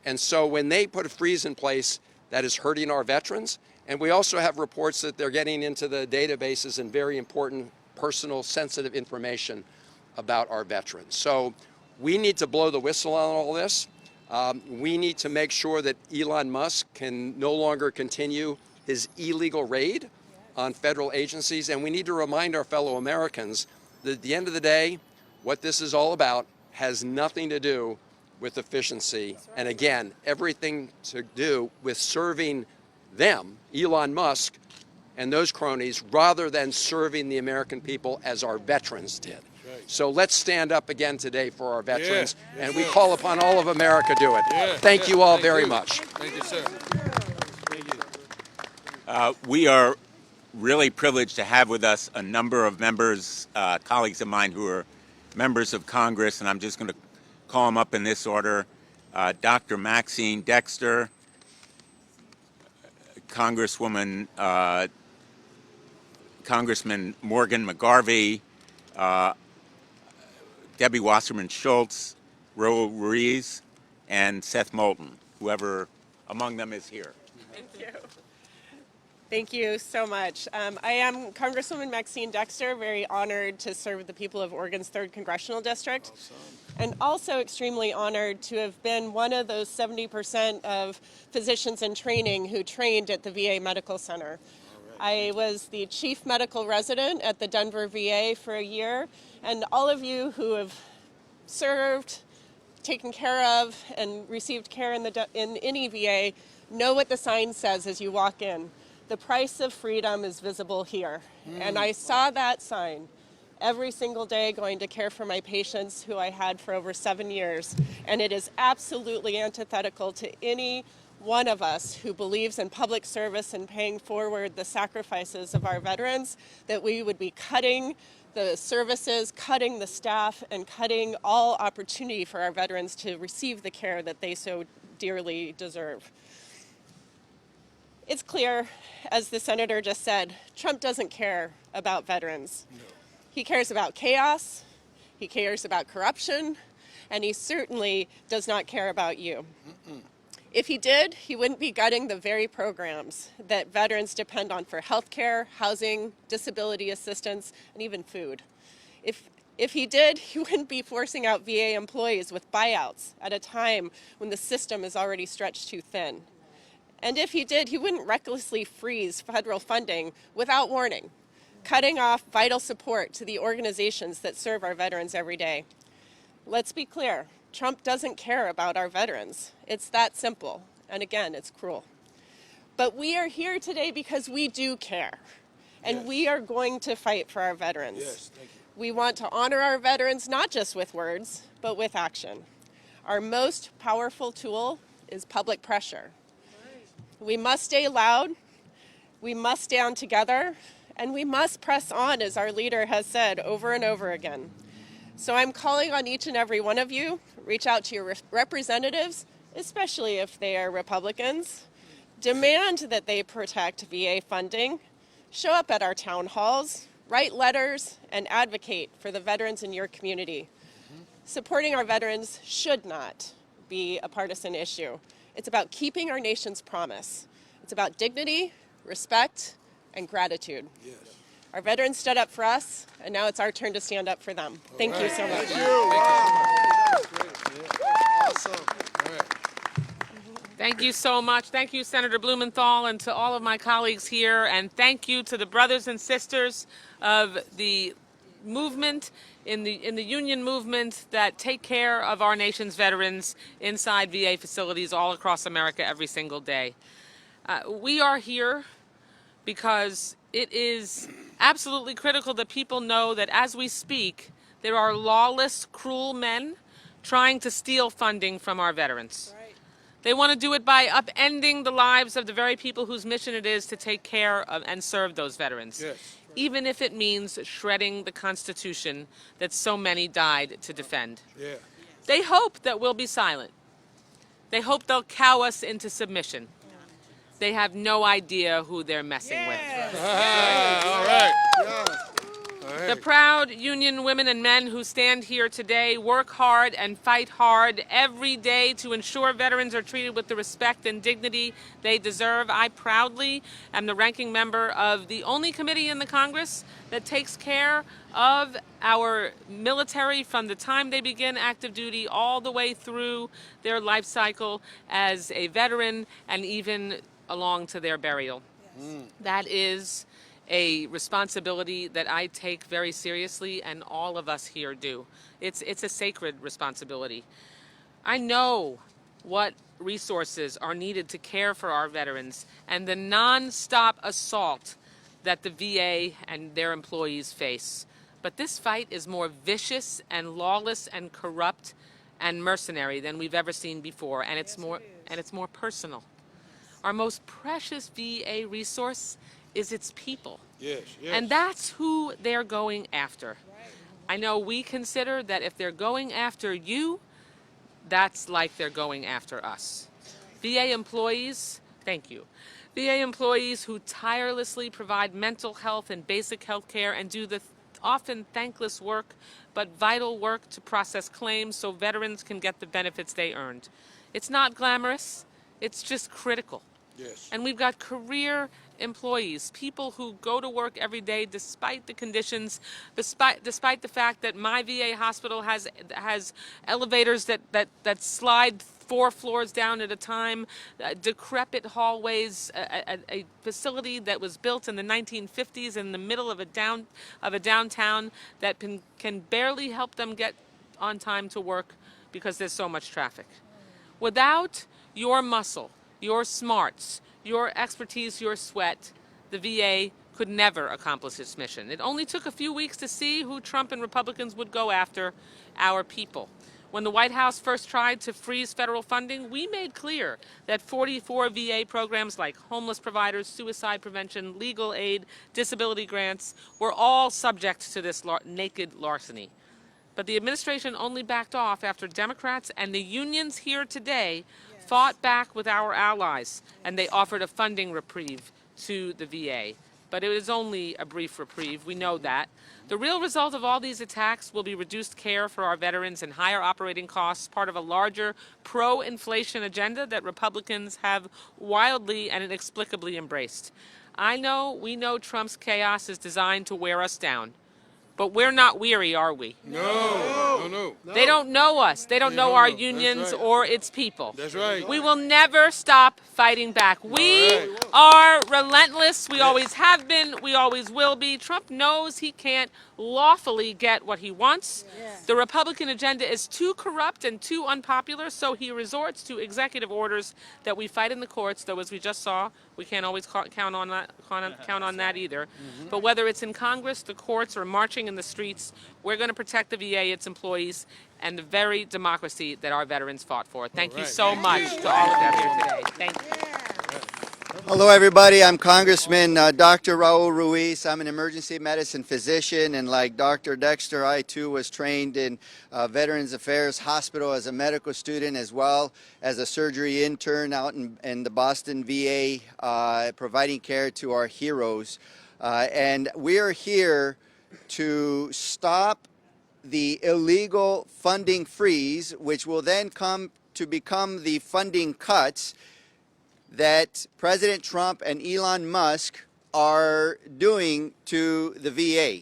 And so when they put a freeze in place, that is hurting our veterans, And we also have reports that they're getting into the databases and very important personal sensitive information about our veterans. So we need to blow the whistle on all this. We need to make sure that Elon Musk can no longer continue his illegal raid on federal agencies. And we need to remind our fellow Americans that at the end of the day, what this is all about has nothing to do with efficiency. And again, everything to do with serving them, Elon Musk, and those cronies, rather than serving the American people as our veterans did. So let's stand up again today for our veterans, and we call upon all of America to do it. Thank you all very much. Thank you, sir. We are really privileged to have with us a number of members, colleagues of mine who are members of Congress, and I'm just going to call them up in this order. Dr. Maxine Dexter, Congresswoman, Congressman Morgan McGarvey, Debbie Wasserman Schultz, Raul Ruiz, and Seth Moulton, whoever among them is here. Thank you. Thank you so much. I am Congresswoman Maxine Dexter, very honored to serve the people of Oregon's 3rd Congressional District, and also extremely honored to have been one of those 70% of physicians in training who trained at the VA Medical Center. I was the chief medical resident at the Denver VA for a year, and all of you who have served, taken care of, and received care in any VA know what the sign says as you walk in. The price of freedom is visible here. And I saw that sign every single day going to care for my patients who I had for over 7 years. And it is absolutely antithetical to any one of us who believes in public service and paying forward the sacrifices of our veterans, that we would be cutting the services, cutting the staff, and cutting all opportunity for our veterans to receive the care that they so dearly deserve. It's clear, as the senator just said, Trump doesn't care about veterans. No. He cares about chaos, he cares about corruption, and he certainly does not care about you. If he did, he wouldn't be gutting the very programs that veterans depend on for health care, housing, disability assistance, and even food. If he did, he wouldn't be forcing out VA employees with buyouts at a time when the system is already stretched too thin. And if he did, he wouldn't recklessly freeze federal funding without warning, cutting off vital support to the organizations that serve our veterans every day. Let's be clear, Trump doesn't care about our veterans. It's that simple. And again, it's cruel. But we are here today because we do care. And we are going to fight for our veterans. Yes, thank you. We want to honor our veterans, not just with words, but with action. Our most powerful tool is public pressure. We must stay loud, we must stand together, and we must press on, as our leader has said over and over again. So I'm calling on each and every one of you, reach out to your representatives, especially if they are Republicans, demand that they protect VA funding, show up at our town halls, write letters, and advocate for the veterans in your community. Supporting our veterans should not be a partisan issue. It's about keeping our nation's promise. It's about dignity, respect, and gratitude. Yes. Our veterans stood up for us, and now it's our turn to stand up for them. Thank you so much. Thank you. Wow. Awesome. All right. Thank you so much. Thank you, Senator Blumenthal, and to all of my colleagues here. And thank you to the brothers and sisters of the movement, in the union movement, that take care of our nation's veterans inside VA facilities all across America every single day. We are here because it is absolutely critical that people know that as we speak, there are lawless, cruel men trying to steal funding from our veterans. Right. They want to do it by upending the lives of the very people whose mission it is to take care of and serve those veterans. Yes. Even if it means shredding the Constitution that so many died to defend. Yeah. They hope that we'll be silent. They hope they'll cow us into submission. They have no idea who they're messing with. All right. Yeah. All right. The proud union women and men who stand here today work hard and fight hard every day to ensure veterans are treated with the respect and dignity they deserve. I proudly am the ranking member of the only committee in the Congress that takes care of our military from the time they begin active duty all the way through their life cycle as a veteran and even along to their burial. That is a responsibility that I take very seriously, and all of us here do. It's a sacred responsibility. I know what resources are needed to care for our veterans and the nonstop assault that the VA and their employees face. But this fight is more vicious and lawless and corrupt and mercenary than we've ever seen before, and it's more personal. Our most precious VA resource is its people. Yes, yes. And that's who they're going after. I know we consider that if they're going after you, that's like they're going after us. VA employees, thank you. VA employees who tirelessly provide mental health and basic health care and do the often thankless work, but vital work to process claims so veterans can get the benefits they earned. It's not glamorous, it's just critical. Yes. And we've got career employees, people who go to work every day despite the conditions, despite the fact that my VA hospital has elevators that slide 4 floors down at a time, decrepit hallways, a facility that was built in the 1950s in the middle of a downtown that can barely help them get on time to work because there's so much traffic. Without your muscle, your smarts, your expertise, your sweat, the VA could never accomplish its mission. It only took a few weeks to see who Trump and Republicans would go after: our people. When the White House first tried to freeze federal funding, we made clear that 44 VA programs like homeless providers, suicide prevention, legal aid, disability grants were all subject to this naked larceny. But the administration only backed off after Democrats and the unions here today fought back with our allies, and they offered a funding reprieve to the VA. But it was only a brief reprieve, we know that. The real result of all these attacks will be reduced care for our veterans and higher operating costs, part of a larger pro-inflation agenda that Republicans have wildly and inexplicably embraced. We know Trump's chaos is designed to wear us down. But we're not weary, are we? No. They don't know us. They don't know our unions or its people. That's right. We will never stop fighting back. We are relentless. We always have been. We always will be. Trump knows he can't lawfully get what he wants. The Republican agenda is too corrupt and too unpopular, so he resorts to executive orders that we fight in the courts, though as we just saw, we can't always count on that either. But whether it's in Congress, the courts, or marching in the streets, we're going to protect the VA, its employees, and the very democracy that our veterans fought for. Thank you so much to all of you here today. Thank you. Hello, everybody. I'm Congressman Dr. Raul Ruiz. I'm an emergency medicine physician, and like Dr. Dexter, I too was trained in Veterans Affairs Hospital as a medical student, as well as a surgery intern out in the Boston VA, providing care to our heroes. And we are here to stop the illegal funding freeze, which will then come to become the funding cuts that President Trump and Elon Musk are doing to the VA.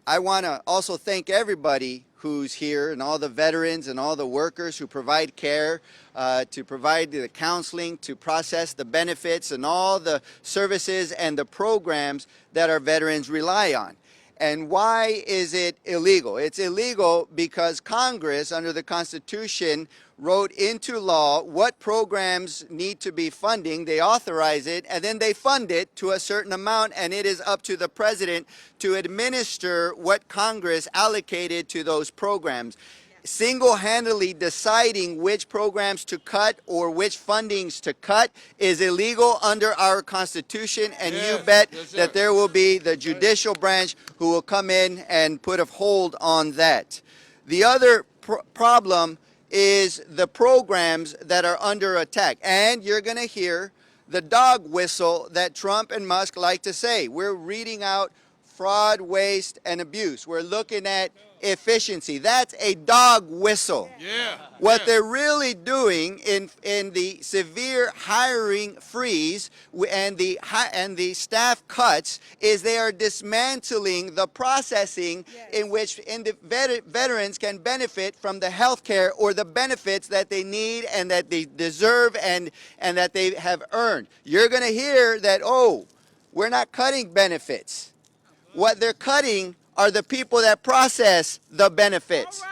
I want to also thank everybody who's here and all the veterans and all the workers who provide care, to provide the counseling, to process the benefits and all the services and the programs that our veterans rely on. And why is it illegal? It's illegal because Congress, under the Constitution, wrote into law what programs need to be funding. They authorize it, and then they fund it to a certain amount, and it is up to the president to administer what Congress allocated to those programs. Single-handedly deciding which programs to cut or which fundings to cut is illegal under our Constitution, and you bet that there will be the judicial branch who will come in and put a hold on that. The other problem is the programs that are under attack, and you're going to hear the dog whistle that Trump and Musk like to say. We're reading out fraud, waste, and abuse. We're looking at efficiency. That's a dog whistle. Yeah. What they're really doing in the severe hiring freeze and the staff cuts is they are dismantling the processing in which veterans can benefit from the health care or the benefits that they need and that they deserve and that they have earned. You're going to hear that, oh, we're not cutting benefits. What they're cutting are the people that process the benefits.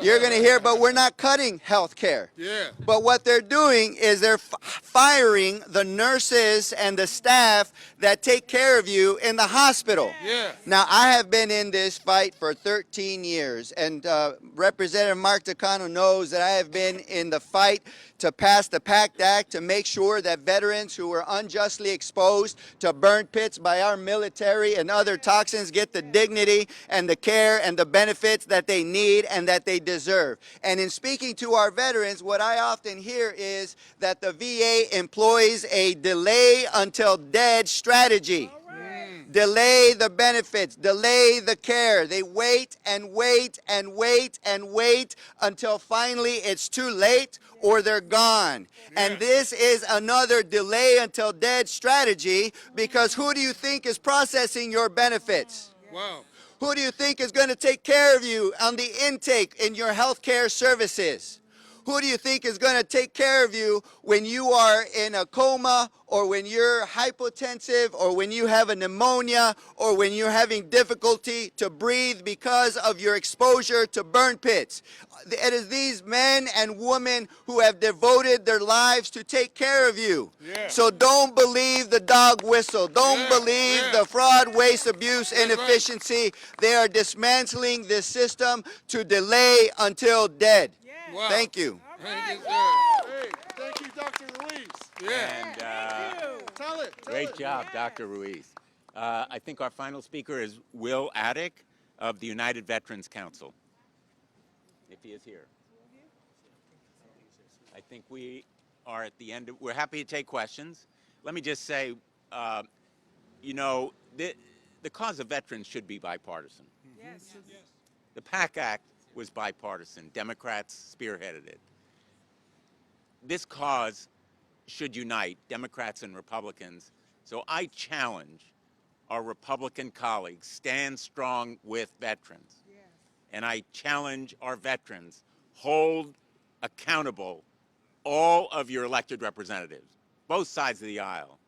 You're going to hear, but we're not cutting health care. Yeah. But what they're doing is they're firing the nurses and the staff that take care of you in the hospital. Yeah. Now, I have been in this fight for 13 years, and Representative Mark Takano knows that I have been in the fight to pass the PACT Act to make sure that veterans who were unjustly exposed to burn pits by our military and other toxins get the dignity and the care and the benefits that they need and that they deserve. And in speaking to our veterans, what I often hear is that the VA employs a delay until dead strategy. Delay the benefits, delay the care. They wait and wait and wait and wait until finally it's too late or they're gone. And this is another delay until dead strategy because who do you think is processing your benefits? Wow. Who do you think is going to take care of you on the intake in your health care services? Who do you think is going to take care of you when you are in a coma or when you're hypotensive or when you have a pneumonia or when you're having difficulty to breathe because of your exposure to burn pits? It is these men and women who have devoted their lives to take care of you. Yeah. So don't believe the dog whistle. Don't believe the fraud, waste, abuse, inefficiency. They are dismantling this system to delay until dead. Wow. Thank you. Thank you, sir. Hey, thank you, Dr. Ruiz. Yeah. And Tell it. great job, Dr. Ruiz. I think our final speaker is Will Attic of the United Veterans Council, if he is here. I think we are at the end. We're happy to take questions. Let me just say, you know, the cause of veterans should be bipartisan. Yes. The PAC Act was bipartisan. Democrats spearheaded it. This cause should unite Democrats and Republicans. So I challenge our Republican colleagues, stand strong with veterans. Yes. And I challenge our veterans, hold accountable all of your elected representatives, both sides of the aisle,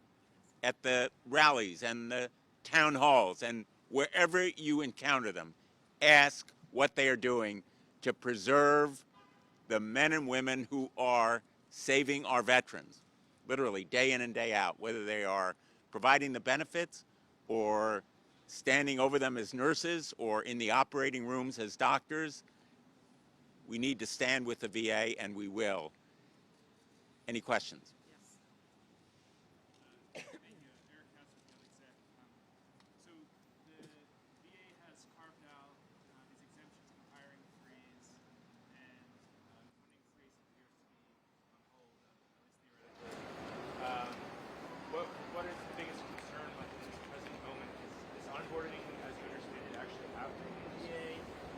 at the rallies and the town halls and wherever you encounter them. Ask what they are doing to preserve the men and women who are saving our veterans, literally day in and day out, whether they are providing the benefits or standing over them as nurses or in the operating rooms as doctors. We need to stand with the VA, and we will. Any questions? What is the biggest concern like in this present moment? Is onboarding, as you understand it, actually happening in the VA?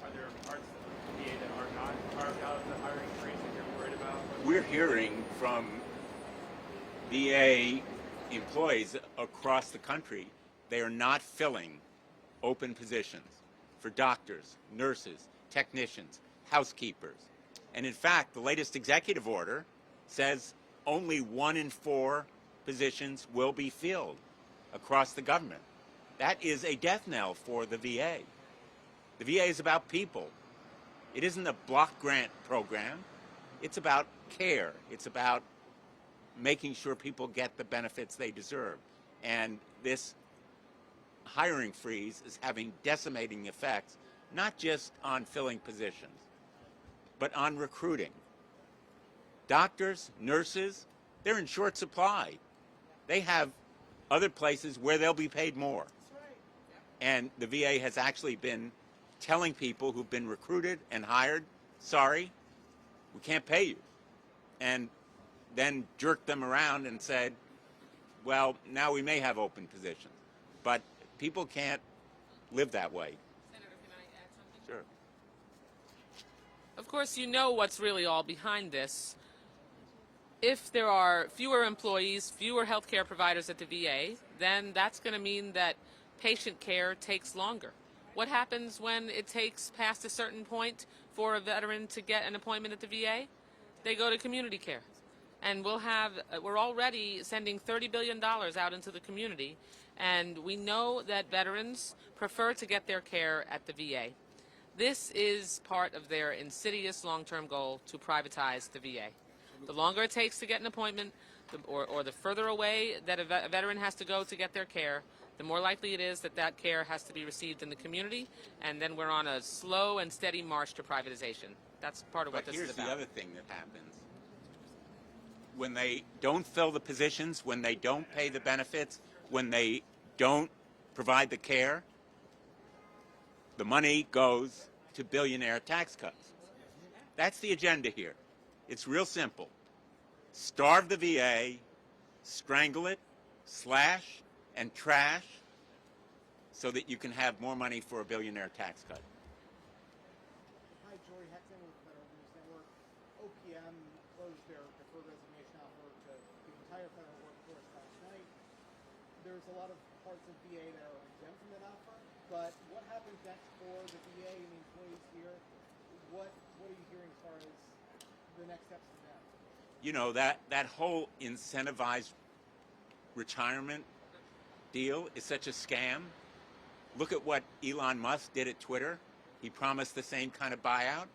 Are there parts of the VA that are not carved out of the hiring freeze that you're worried about? We're hearing from VA employees across the country, they are not filling open positions for doctors, nurses, technicians, housekeepers. And in fact, the latest executive order says only 1 in 4 positions will be filled across the government. That is a death knell for the VA. The VA is about people. It isn't a block grant program. It's about care. It's about making sure people get the benefits they deserve. And this hiring freeze is having decimating effects, not just on filling positions, but on recruiting. Doctors, nurses, they're in short supply. They have other places where they'll be paid more. And the VA has actually been telling people who've been recruited and hired, sorry, we can't pay you. And then jerked them around and said, well, now we may have open positions. But people can't live that way. Senator, can I add something? Sure. Of course, you know what's really all behind this. If there are fewer employees, fewer healthcare providers at the VA, then that's going to mean that patient care takes longer. What happens when it takes past a certain point for a veteran to get an appointment at the VA? They go to community care. And we're already sending $30 billion out into the community, and we know that veterans prefer to get their care at the VA. This is part of their insidious long-term goal to privatize the VA. The longer it takes to get an appointment, or the further away that a veteran has to go to get their care, the more likely it is that that care has to be received in the community, and then we're on a slow and steady march to privatization. That's part of what this is about. But here's the other thing that happens. When they don't fill the positions, when they don't pay the benefits, when they don't provide the care, the money goes to billionaire tax cuts. That's the agenda here. It's real simple. Starve the VA, strangle it, slash, and trash so that you can have more money for a billionaire tax cut. Hi, Jory Hexon with Federal News Network. OPM closed their deferred resignation offer to the entire federal workforce last night. There's a lot of parts of VA that are exempt from that offer, but what happens next for the VA and the employees here? What are you hearing as far as the next steps for them? You know, that whole incentivized retirement deal is such a scam. Look at what Elon Musk did at Twitter. He promised the same kind of buyout.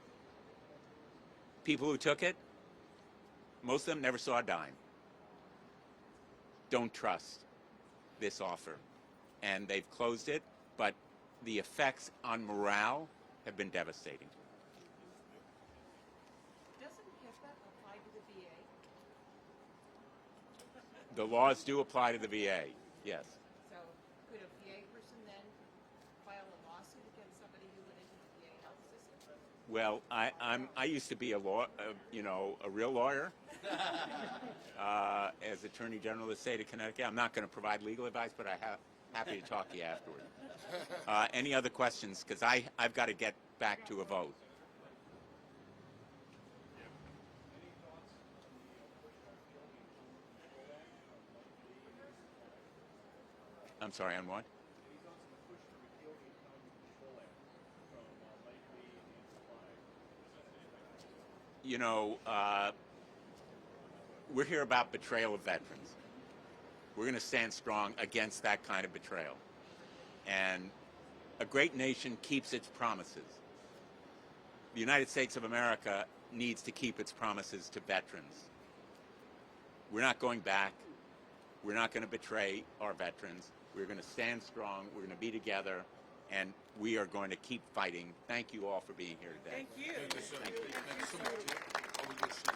People who took it, most of them never saw a dime. Don't trust this offer. And they've closed it, but the effects on morale have been devastating. Doesn't HIPAA apply to the VA? The laws do apply to the VA, yes. So could a VA person then file a lawsuit against somebody who went into the VA health system? Well, I used to be a real lawyer as Attorney General of the state of Connecticut. I'm not going to provide legal advice, but I'm happy to talk to you afterward. Any other questions? Because I've got to get back to a vote. I'm sorry, on what? You know, we're here about betrayal of veterans. We're going to stand strong against that kind of betrayal. And a great nation keeps its promises. The United States of America needs to keep its promises to veterans. We're not going back. We're not going to betray our veterans. We're going to stand strong. We're going to be together. And we are going to keep fighting. Thank you all for being here today. Thank you so much.